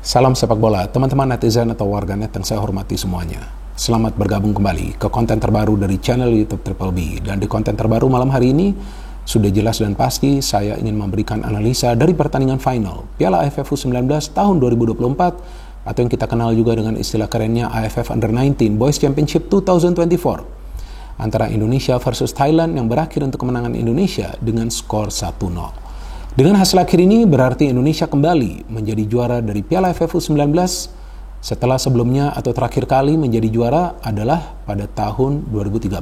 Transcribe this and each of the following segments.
Salam sepak bola, teman-teman netizen atau warganet yang saya hormati semuanya. Selamat bergabung kembali ke konten terbaru dari channel YouTube Triple B. Dan di konten terbaru malam hari ini, sudah jelas dan pasti saya ingin memberikan analisa dari pertandingan final Piala AFF U19 tahun 2024 atau yang kita kenal juga dengan istilah kerennya AFF Under-19 Boys Championship 2024 antara Indonesia versus Thailand yang berakhir untuk kemenangan Indonesia dengan skor 1-0. Dengan hasil akhir ini berarti Indonesia kembali menjadi juara dari Piala AFF U19 setelah sebelumnya atau terakhir kali menjadi juara adalah pada tahun 2013.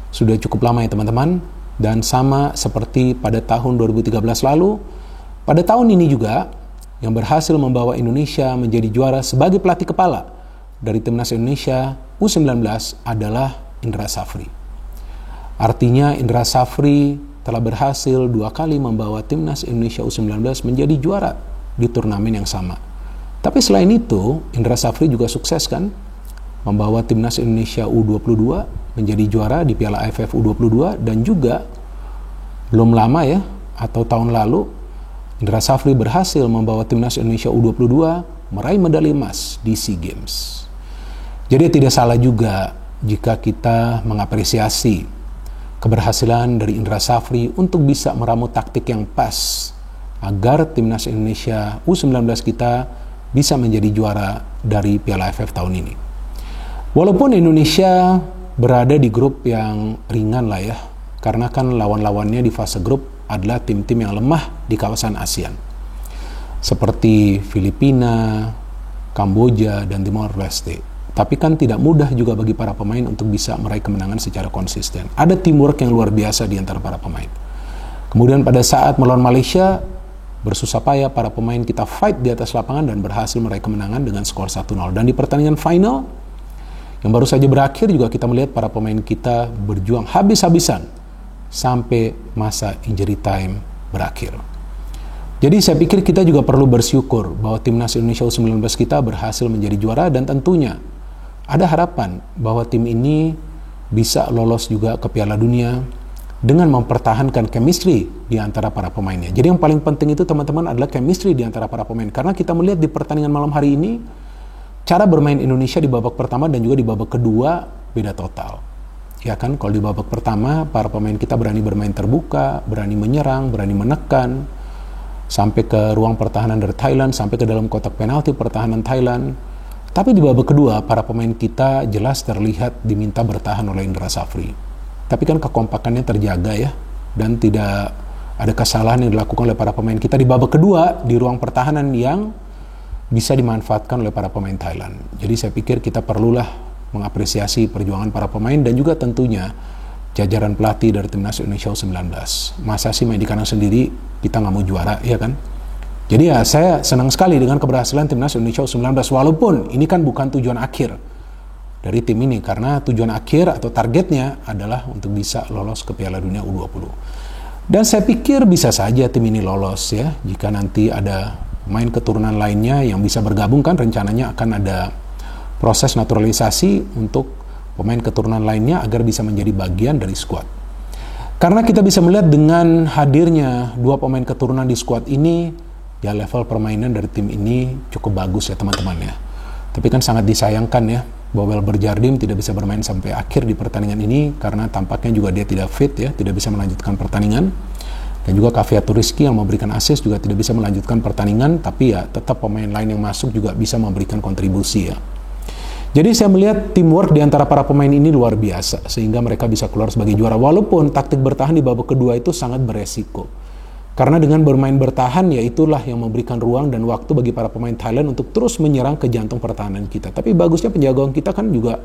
Sudah cukup lama ya teman-teman, dan sama seperti pada tahun 2013 lalu, pada tahun ini juga yang berhasil membawa Indonesia menjadi juara sebagai pelatih kepala dari Timnas Indonesia U19 adalah Indra Safri. Artinya Indra Safri telah berhasil 2 kali membawa Timnas Indonesia U19 menjadi juara di turnamen yang sama. Tapi selain itu, Indra Safri juga sukses kan membawa Timnas Indonesia U22 menjadi juara di Piala AFF U22, dan juga belum lama ya, atau tahun lalu, Indra Safri berhasil membawa Timnas Indonesia U22 meraih medali emas di SEA Games. Jadi tidak salah juga jika kita mengapresiasi keberhasilan dari Indra Safri untuk bisa meramu taktik yang pas agar Timnas Indonesia U19 kita bisa menjadi juara dari Piala AFF tahun ini. Walaupun Indonesia berada di grup yang ringan lah ya, karena kan lawan-lawannya di fase grup adalah tim-tim yang lemah di kawasan ASEAN, seperti Filipina, Kamboja, dan Timor Leste. Tapi kan tidak mudah juga bagi para pemain untuk bisa meraih kemenangan secara konsisten. Ada teamwork yang luar biasa di antara para pemain. Kemudian pada saat melawan Malaysia, bersusah payah para pemain kita fight di atas lapangan dan berhasil meraih kemenangan dengan skor 1-0. Dan di pertandingan final yang baru saja berakhir juga kita melihat para pemain kita berjuang habis-habisan sampai masa injury time berakhir. Jadi saya pikir kita juga perlu bersyukur bahwa Timnas Indonesia U19 kita berhasil menjadi juara, dan tentunya ada harapan bahwa tim ini bisa lolos juga ke Piala Dunia dengan mempertahankan chemistry di antara para pemainnya. Jadi yang paling penting itu teman-teman adalah chemistry di antara para pemain. Karena kita melihat di pertandingan malam hari ini, cara bermain Indonesia di babak pertama dan juga di babak kedua beda total. Ya kan, kalau di babak pertama para pemain kita berani bermain terbuka, berani menyerang, berani menekan, sampai ke ruang pertahanan dari Thailand, sampai ke dalam kotak penalti pertahanan Thailand. Tapi di babak kedua, para pemain kita jelas terlihat diminta bertahan oleh Indra Safri. Tapi kan kekompakannya terjaga ya, dan tidak ada kesalahan yang dilakukan oleh para pemain kita di babak kedua di ruang pertahanan yang bisa dimanfaatkan oleh para pemain Thailand. Jadi saya pikir kita perlulah mengapresiasi perjuangan para pemain dan juga tentunya jajaran pelatih dari Timnas Indonesia U19. Masa sih main di kandang sendiri kita nggak mau juara, ya kan? Jadi ya saya senang sekali dengan keberhasilan Timnas Indonesia U19, walaupun ini kan bukan tujuan akhir dari tim ini, karena tujuan akhir atau targetnya adalah untuk bisa lolos ke Piala Dunia U20. Dan saya pikir bisa saja tim ini lolos ya, jika nanti ada main keturunan lainnya yang bisa bergabung, kan rencananya akan ada proses naturalisasi untuk pemain keturunan lainnya agar bisa menjadi bagian dari skuad. Karena kita bisa melihat dengan hadirnya 2 pemain keturunan di skuad ini, ya level permainan dari tim ini cukup bagus ya teman-teman ya. Tapi kan sangat disayangkan ya, Bowel Berjardim tidak bisa bermain sampai akhir di pertandingan ini karena tampaknya juga dia tidak fit ya, tidak bisa melanjutkan pertandingan. Dan juga Kaviatur Rizky yang memberikan assist juga tidak bisa melanjutkan pertandingan, tapi ya tetap pemain lain yang masuk juga bisa memberikan kontribusi ya. Jadi saya melihat teamwork di antara para pemain ini luar biasa sehingga mereka bisa keluar sebagai juara, walaupun taktik bertahan di babak kedua itu sangat beresiko. Karena dengan bermain bertahan ya itulah yang memberikan ruang dan waktu bagi para pemain Thailand untuk terus menyerang ke jantung pertahanan kita. Tapi bagusnya penjaga gawang kita kan juga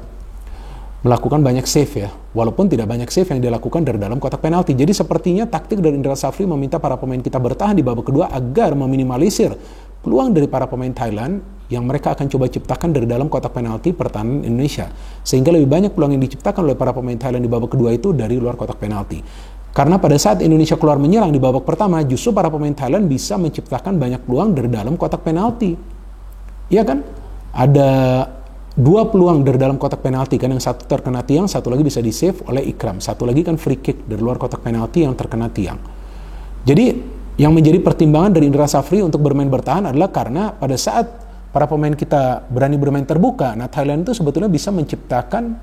melakukan banyak save ya, walaupun tidak banyak save yang dilakukan dari dalam kotak penalti. Jadi sepertinya taktik dari Indra Safri meminta para pemain kita bertahan di babak kedua agar meminimalisir peluang dari para pemain Thailand yang mereka akan coba ciptakan dari dalam kotak penalti pertahanan Indonesia. Sehingga lebih banyak peluang yang diciptakan oleh para pemain Thailand di babak kedua itu dari luar kotak penalti. Karena pada saat Indonesia keluar menyerang di babak pertama, justru para pemain Thailand bisa menciptakan banyak peluang dari dalam kotak penalti. Iya kan? Ada 2 peluang dari dalam kotak penalti kan, yang satu terkena tiang, satu lagi bisa di-save oleh Ikram. Satu lagi kan free kick dari luar kotak penalti yang terkena tiang. Jadi Yang menjadi pertimbangan dari Indra Safri untuk bermain bertahan adalah karena pada saat para pemain kita berani bermain terbuka, nah Thailand itu sebetulnya bisa menciptakan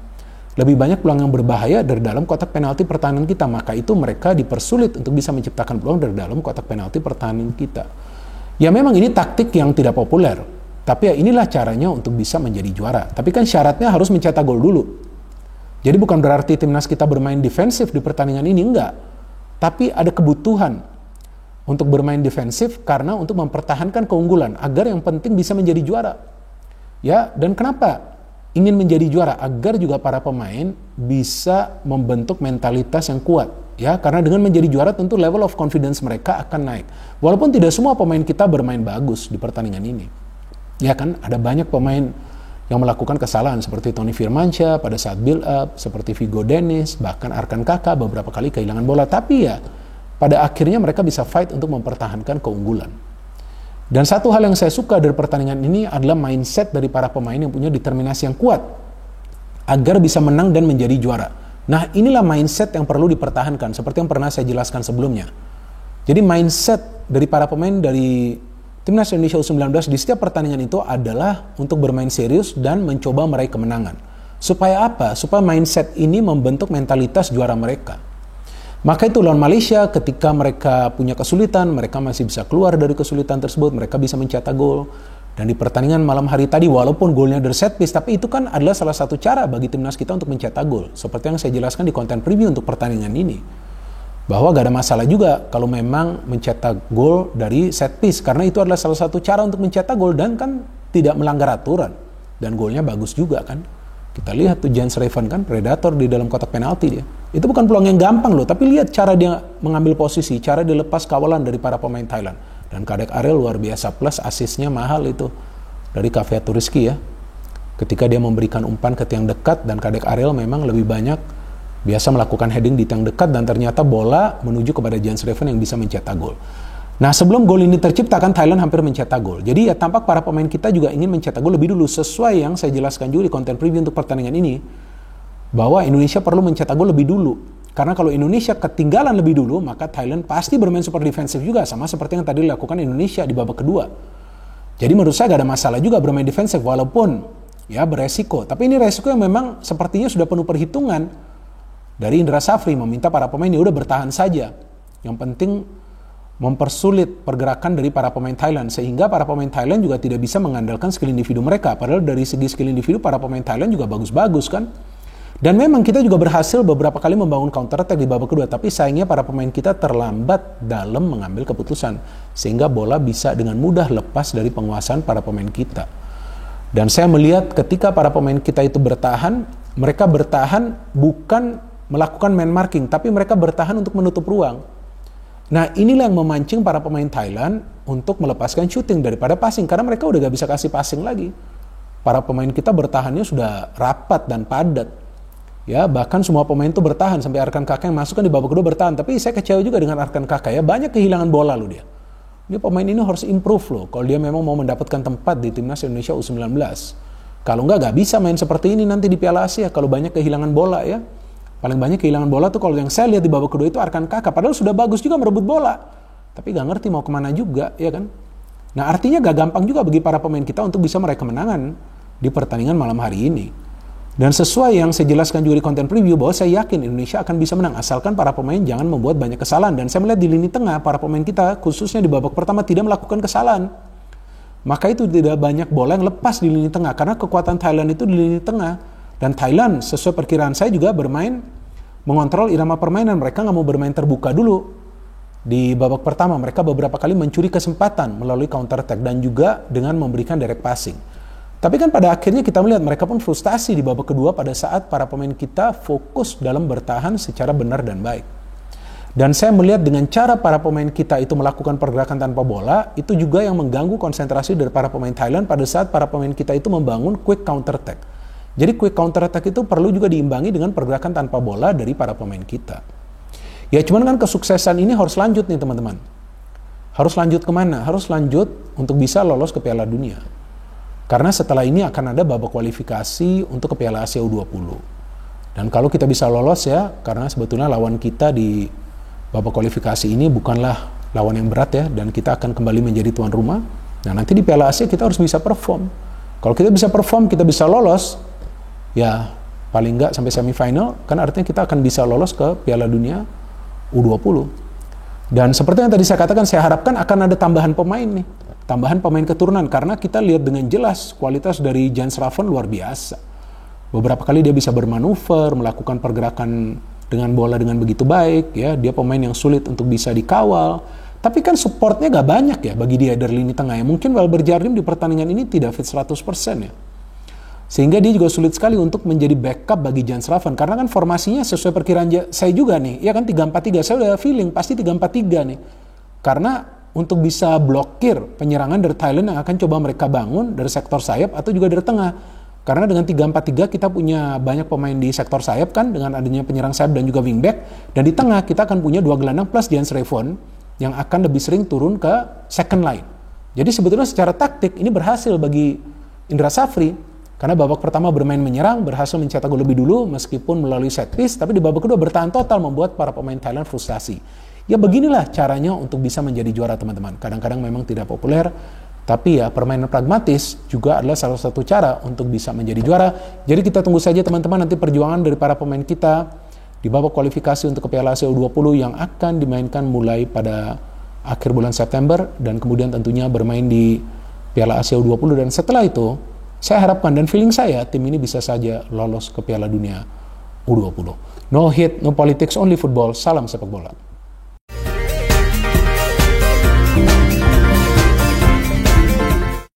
lebih banyak peluang yang berbahaya dari dalam kotak penalti pertahanan kita. Maka itu mereka dipersulit untuk bisa menciptakan peluang dari dalam kotak penalti pertahanan kita. Ya memang ini taktik yang tidak populer, tapi ya inilah caranya untuk bisa menjadi juara. Tapi kan syaratnya harus mencetak gol dulu. Jadi bukan berarti timnas kita bermain defensif di pertandingan ini, enggak. Tapi ada kebutuhan untuk bermain defensif karena untuk mempertahankan keunggulan agar yang penting bisa menjadi juara. Ya, dan kenapa ingin menjadi juara? Agar juga para pemain bisa membentuk mentalitas yang kuat. Ya, karena dengan menjadi juara tentu level of confidence mereka akan naik. Walaupun tidak semua pemain kita bermain bagus di pertandingan ini. Ya kan, ada banyak pemain yang melakukan kesalahan seperti Tony Firmansyah pada saat build up, seperti Vigo Dennis, bahkan Arkan Kaka beberapa kali kehilangan bola. Tapi ya pada akhirnya mereka bisa fight untuk mempertahankan keunggulan. Dan satu hal yang saya suka dari pertandingan ini adalah mindset dari para pemain yang punya determinasi yang kuat agar bisa menang dan menjadi juara. Nah, inilah mindset yang perlu dipertahankan seperti yang pernah saya jelaskan sebelumnya. Jadi mindset dari para pemain dari Timnas Indonesia U19 di setiap pertandingan itu adalah untuk bermain serius dan mencoba meraih kemenangan. Supaya apa? Supaya mindset ini membentuk mentalitas juara mereka. Maka itu lawan Malaysia ketika mereka punya kesulitan, mereka masih bisa keluar dari kesulitan tersebut, mereka bisa mencetak gol. Dan di pertandingan malam hari tadi walaupun golnya dari set piece, tapi itu kan adalah salah satu cara bagi timnas kita untuk mencetak gol. Seperti yang saya jelaskan di konten preview untuk pertandingan ini. Bahwa gak ada masalah juga kalau memang mencetak gol dari set piece, karena itu adalah salah satu cara untuk mencetak gol dan kan tidak melanggar aturan. Dan golnya bagus juga kan. Kita lihat tuh Jens Reven kan predator di dalam kotak penalti dia. Itu bukan peluang yang gampang loh, tapi lihat cara dia mengambil posisi, cara dia lepas kawalan dari para pemain Thailand. Dan Kadek Arel luar biasa, plus asisnya mahal itu dari Kaveh Rizky ya. Ketika dia memberikan umpan ke tiang dekat dan Kadek Arel memang lebih banyak biasa melakukan heading di tiang dekat dan ternyata bola menuju kepada Jens Reven yang bisa mencetak gol. Nah, sebelum gol ini tercipta kan Thailand hampir mencetak gol. Jadi ya tampak para pemain kita juga ingin mencetak gol lebih dulu sesuai yang saya jelaskan juga di konten preview untuk pertandingan ini. Bahwa Indonesia perlu mencetak gol lebih dulu. Karena kalau Indonesia ketinggalan lebih dulu, maka Thailand pasti bermain super defensif juga sama seperti yang tadi dilakukan Indonesia di babak kedua. Jadi menurut saya gak ada masalah juga bermain defensif walaupun ya beresiko. Tapi ini resiko yang memang sepertinya sudah penuh perhitungan dari Indra Safri meminta para pemain ya udah bertahan saja. Yang penting mempersulit pergerakan dari para pemain Thailand sehingga para pemain Thailand juga tidak bisa mengandalkan skill individu mereka. Padahal dari segi skill individu para pemain Thailand juga bagus-bagus kan. Dan memang kita juga berhasil beberapa kali membangun counter attack di babak kedua, tapi sayangnya para pemain kita terlambat dalam mengambil keputusan sehingga bola bisa dengan mudah lepas dari penguasaan para pemain kita. Dan saya melihat ketika para pemain kita itu bertahan, mereka bertahan bukan melakukan man marking, tapi mereka bertahan untuk menutup ruang. Nah, inilah yang memancing para pemain Thailand untuk melepaskan shooting daripada passing karena mereka udah gak bisa kasih passing lagi. Para pemain kita bertahannya sudah rapat dan padat. Ya, bahkan semua pemain itu bertahan sampai Arkan Kaka yang masuk kan di babak kedua bertahan. Tapi saya kecewa juga dengan Arkan Kaka ya, banyak kehilangan bola loh dia. Ini pemain ini harus improve loh kalau dia memang mau mendapatkan tempat di Timnas Indonesia U19. Kalau enggak bisa main seperti ini nanti di Piala Asia kalau banyak kehilangan bola ya. Paling banyak kehilangan bola tuh kalau yang saya lihat di babak kedua itu Arkan Kaka. Padahal sudah bagus juga merebut bola. Tapi gak ngerti mau kemana juga ya kan. Nah artinya gak gampang juga bagi para pemain kita untuk bisa meraih kemenangan di pertandingan malam hari ini. Dan sesuai yang saya jelaskan juga di konten preview bahwa saya yakin Indonesia akan bisa menang asalkan para pemain jangan membuat banyak kesalahan. Dan saya melihat di lini tengah para pemain kita khususnya di babak pertama tidak melakukan kesalahan. Maka itu tidak banyak bola yang lepas di lini tengah karena kekuatan Thailand itu di lini tengah. Dan Thailand sesuai perkiraan saya juga bermain mengontrol irama permainan. Mereka nggak mau bermain terbuka dulu di babak pertama. Mereka beberapa kali mencuri kesempatan melalui counter attack dan juga dengan memberikan direct passing. Tapi kan pada akhirnya kita melihat mereka pun frustasi di babak kedua pada saat para pemain kita fokus dalam bertahan secara benar dan baik. Dan saya melihat dengan cara para pemain kita itu melakukan pergerakan tanpa bola, itu juga yang mengganggu konsentrasi dari para pemain Thailand pada saat para pemain kita itu membangun quick counter attack. Jadi quick counter attack itu perlu juga diimbangi dengan pergerakan tanpa bola dari para pemain kita. Ya cuman kan kesuksesan ini harus lanjut nih teman-teman. Harus lanjut kemana? Harus lanjut untuk bisa lolos ke Piala Dunia. Karena setelah ini akan ada babak kualifikasi untuk ke Piala Asia U20. Dan kalau kita bisa lolos ya, karena sebetulnya lawan kita di babak kualifikasi ini bukanlah lawan yang berat ya, dan kita akan kembali menjadi tuan rumah. Nah, nanti di Piala Asia kita harus bisa perform. Kalau kita bisa perform, kita bisa lolos, ya paling nggak sampai semifinal, kan artinya kita akan bisa lolos ke Piala Dunia U20. Dan seperti yang tadi saya katakan, saya harapkan akan ada tambahan pemain nih, tambahan pemain keturunan, karena kita lihat dengan jelas kualitas dari Jan Schraven luar biasa. Beberapa kali dia bisa bermanuver, melakukan pergerakan dengan bola dengan begitu baik, ya. Dia pemain yang sulit untuk bisa dikawal, tapi kan supportnya gak banyak ya bagi dia dari lini tengah ya. Mungkin Walber Jardim di pertandingan ini tidak fit 100% ya. Sehingga dia juga sulit sekali untuk menjadi backup bagi Jan Schraven. Karena kan formasinya sesuai perkiraan saya juga nih. Ya kan 3-4-3. Saya udah feeling pasti 3-4-3 nih. Karena untuk bisa blokir penyerangan dari Thailand yang akan coba mereka bangun dari sektor sayap atau juga dari tengah. Karena dengan 3-4-3 kita punya banyak pemain di sektor sayap kan. Dengan adanya penyerang sayap dan juga wingback. Dan di tengah kita akan punya 2 gelandang plus Jan Schraven yang akan lebih sering turun ke second line. Jadi sebetulnya secara taktik ini berhasil bagi Indra Safri. Karena babak pertama bermain menyerang, berhasil mencetak gol lebih dulu meskipun melalui set piece, tapi di babak kedua bertahan total membuat para pemain Thailand frustasi. Ya beginilah caranya untuk bisa menjadi juara teman-teman. Kadang-kadang memang tidak populer, tapi ya permainan pragmatis juga adalah salah satu cara untuk bisa menjadi juara. Jadi kita tunggu saja teman-teman nanti perjuangan dari para pemain kita di babak kualifikasi untuk ke Piala Asia U20 yang akan dimainkan mulai pada akhir bulan September dan kemudian tentunya bermain di Piala Asia U20, dan setelah itu saya harapkan dan feeling saya tim ini bisa saja lolos ke Piala Dunia U20. No hate, no politics, only football. Salam sepak bola.